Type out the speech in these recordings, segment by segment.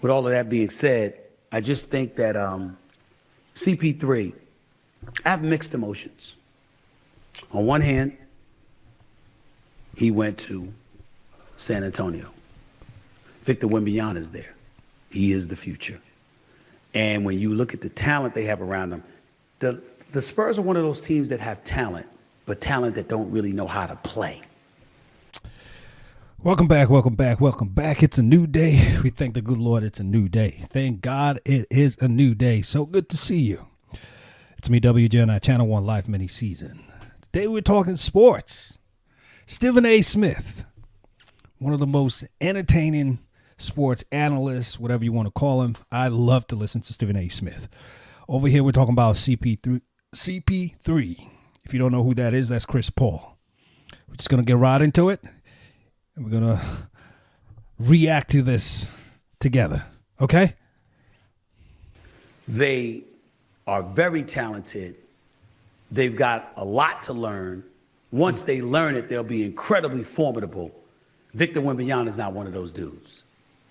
with all of that being said, I just think that CP3, I have mixed emotions. On one hand, he went to San Antonio. Victor Wembanyama is there. He is the future. And when you look at the talent they have around them, the Spurs are one of those teams that have talent, but talent that don't really know how to play. Welcome back, welcome back, welcome back. It's a new day. We thank the good Lord it's a new day. Thank God it is a new day. So good to see you. It's me, WJNI, Channel 1 Live Mini Season. Today we're talking sports. Stephen A. Smith, one of the most entertaining sports analysts, whatever you want to call him. I love to listen to Stephen A. Smith. Over here we're talking about CP3. If you don't know who that is, that's Chris Paul. We're just going to get right into it. And we're going to react to this together. Okay? They are very talented. They've got a lot to learn. Once they learn it, they'll be incredibly formidable. Victor Wembanyama is not one of those dudes.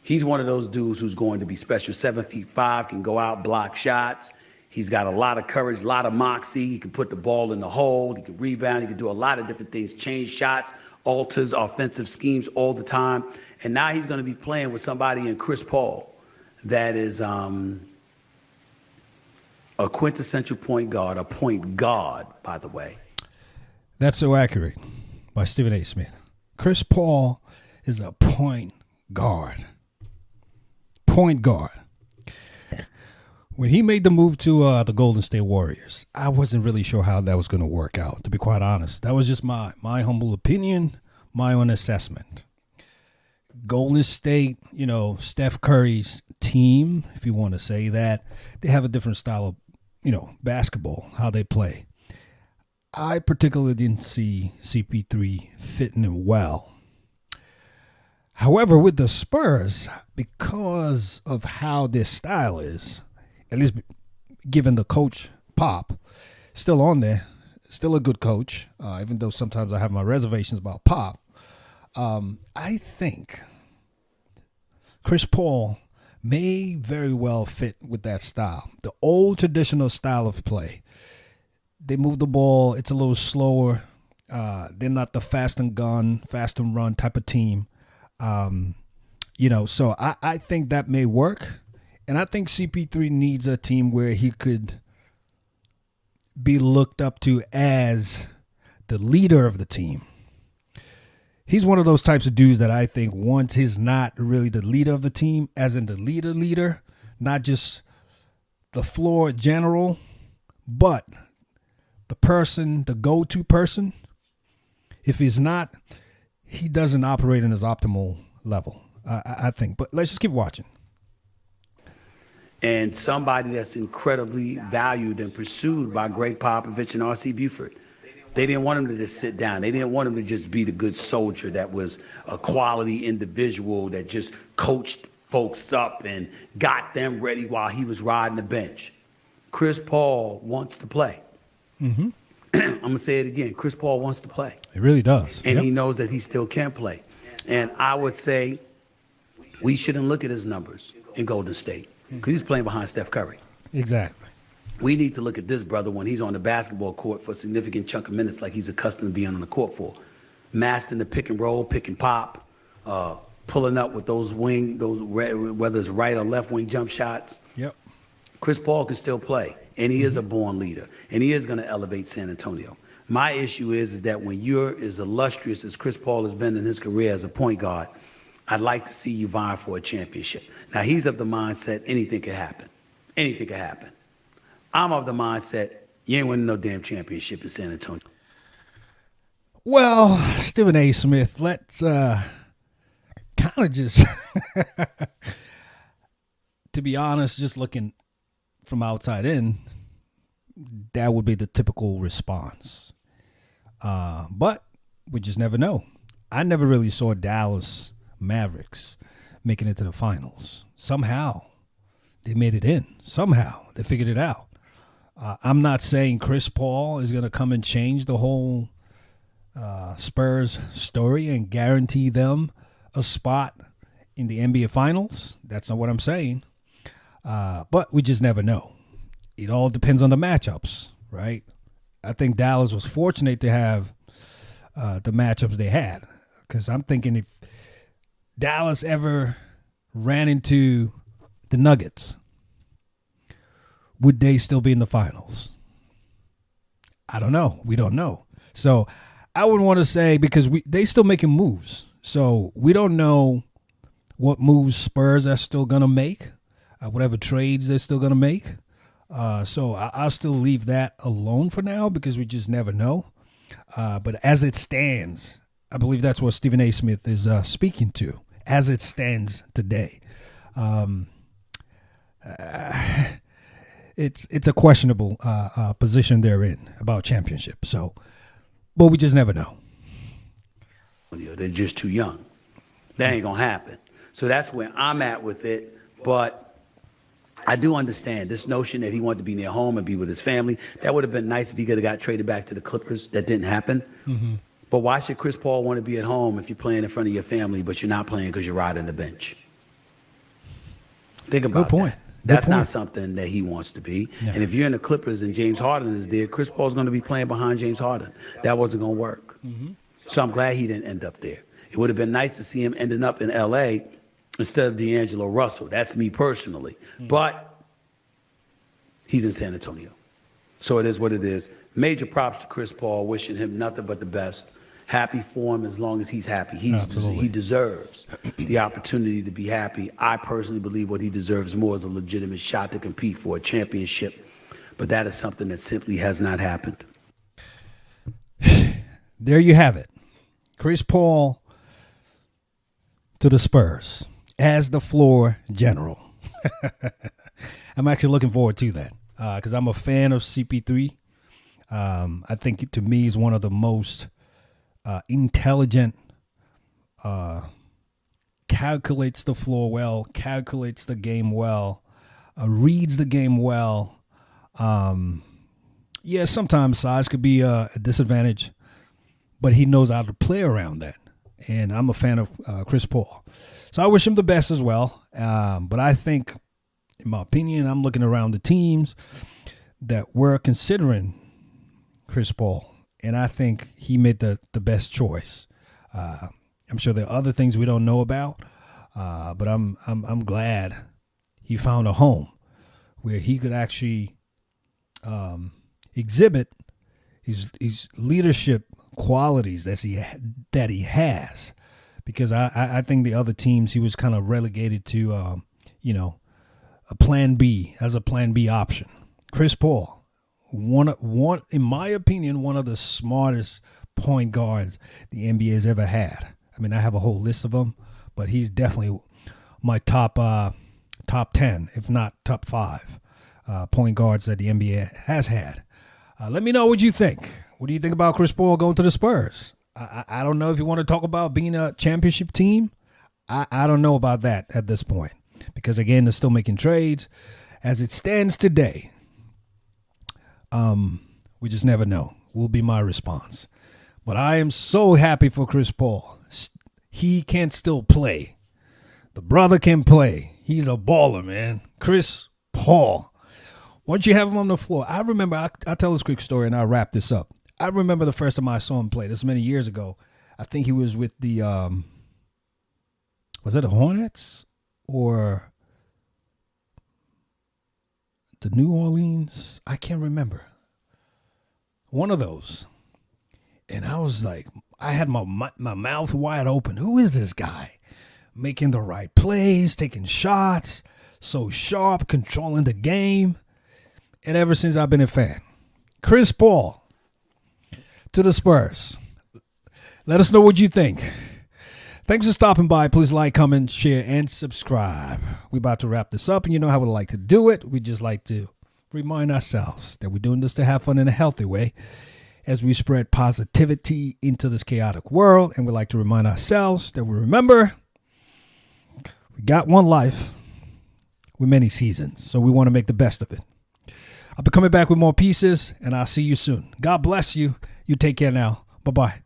He's one of those dudes who's going to be special. 7'5", can go out, block shots. He's got a lot of courage, a lot of moxie. He can put the ball in the hole. He can rebound. He can do a lot of different things, change shots, alters offensive schemes all the time. And now he's going to be playing with somebody in Chris Paul that is a quintessential point guard, a point guard, by the way. That's so accurate by Stephen A. Smith. Chris Paul is a point guard. Point guard. When he made the move to the Golden State Warriors, I wasn't really sure how that was going to work out, to be quite honest. That was just my humble opinion, my own assessment. Golden State, Steph Curry's team, if you want to say that, they have a different style of, basketball, how they play. I particularly didn't see CP3 fitting in well. However, with the Spurs, because of how their style is, at least given the coach Pop, still on there, still a good coach, even though sometimes I have my reservations about Pop, I think Chris Paul may very well fit with that style. The old traditional style of play. They move the ball, it's a little slower. They're not the fast and run type of team. So I think that may work. And I think CP3 needs a team where he could be looked up to as the leader of the team. He's one of those types of dudes that I think once he's not really the leader of the team, as in the leader, not just the floor general, but the person, the go-to person. If he's not, he doesn't operate in his optimal level, I think. But let's just keep watching. And somebody that's incredibly valued and pursued by Greg Popovich and R.C. Buford. They didn't want him to just sit down. They didn't want him to just be the good soldier that was a quality individual that just coached folks up and got them ready while he was riding the bench. Chris Paul wants to play. Mm-hmm. I'm going to say it again. Chris Paul wants to play. He really does. And he knows that he still can play. And I would say we shouldn't look at his numbers in Golden State because he's playing behind Steph Curry. Exactly. We need to look at this brother when he's on the basketball court for a significant chunk of minutes like he's accustomed to being on the court for. Mastering the pick and roll, pick and pop, pulling up with whether it's right or left wing jump shots. Yep. Chris Paul can still play, and he is a born leader, and he is going to elevate San Antonio. My issue is that when you're as illustrious as Chris Paul has been in his career as a point guard, I'd like to see you vying for a championship. Now, he's of the mindset anything could happen. Anything could happen. I'm of the mindset you ain't winning no damn championship in San Antonio. Well, Stephen A. Smith, let's kind of just, to be honest, just looking from outside in, that would be the typical response. But we just never know. I never really saw Dallas Mavericks making it to the finals. Somehow they made it in. Somehow they figured it out. I'm not saying Chris Paul is going to come and change the whole Spurs story and guarantee them a spot in the NBA Finals. That's not what I'm saying. But we just never know. It all depends on the matchups, right? I think Dallas was fortunate to have the matchups they had, because I'm thinking if Dallas ever ran into the Nuggets, would they still be in the finals? I don't know. We don't know. So I would want to say, because they still making moves. So we don't know what moves Spurs are still going to make, whatever trades they're still going to make. So I'll still leave that alone for now, because we just never know. But as it stands, I believe that's what Stephen A. Smith is speaking to, as it stands today. It's a questionable position they're in about championship. So, but we just never know. They're just too young. That ain't going to happen. So that's where I'm at with it. But I do understand this notion that he wanted to be near home and be with his family. That would have been nice if he could have got traded back to the Clippers. That didn't happen. Mm-hmm. But why should Chris Paul want to be at home if you're playing in front of your family, but you're not playing because you're riding the bench? Think about Good point. That. That's not something that he wants to be. No. And if you're in the Clippers and James Harden is there, Chris Paul's going to be playing behind James Harden. That wasn't going to work. Mm-hmm. So I'm glad he didn't end up there. It would have been nice to see him ending up in L.A. instead of D'Angelo Russell. That's me personally. Mm-hmm. But he's in San Antonio. So it is what it is. Major props to Chris Paul, wishing him nothing but the best. Happy for him as long as he's happy. He deserves the opportunity to be happy. I personally believe what he deserves more is a legitimate shot to compete for a championship. But that is something that simply has not happened. There you have it. Chris Paul to the Spurs as the floor general. I'm actually looking forward to that because I'm a fan of CP3. I think to me is one of the most intelligent, calculates the floor well, calculates the game well, reads the game well. Yeah, sometimes size could be a disadvantage, but he knows how to play around that. And I'm a fan of Chris Paul. So I wish him the best as well. But I think, in my opinion, I'm looking around the teams that were considering Chris Paul. And I think he made the best choice. I'm sure there are other things we don't know about, but I'm glad he found a home where he could actually exhibit his leadership qualities that he has. Because I think the other teams he was kind of relegated to, a plan B as a plan B option. Chris Paul. One, in my opinion, one of the smartest point guards the NBA has ever had. I mean, I have a whole list of them, but he's definitely my top 10, if not top 5 point guards that the NBA has had. Let me know what you think. What do you think about Chris Paul going to the Spurs? I don't know if you want to talk about being a championship team. I don't know about that at this point because, again, they're still making trades. As it stands today, we just never know, will be my response. But I am so happy for Chris Paul. He can still play. The brother can play. He's a baller, man. Chris Paul. Once you have him on the floor, I remember, I'll tell this quick story and I'll wrap this up. I remember the first time I saw him play, this many years ago. I think he was with the, was it the Hornets or the New Orleans? I can't remember. One of those. And I was like, I had my mouth wide open. Who is this guy? Making the right plays, taking shots, so sharp, controlling the game. And ever since I've been a fan. Chris Paul to the Spurs. Let us know what you think. Thanks for stopping by. Please like, comment, share, and subscribe. We're about to wrap this up, and you know how we like to do it. We just like to remind ourselves that we're doing this to have fun in a healthy way as we spread positivity into this chaotic world. And we like to remind ourselves that we remember we got one life with many seasons, so we want to make the best of it. I'll be coming back with more pieces, and I'll see you soon. God bless you. You take care now. Bye-bye.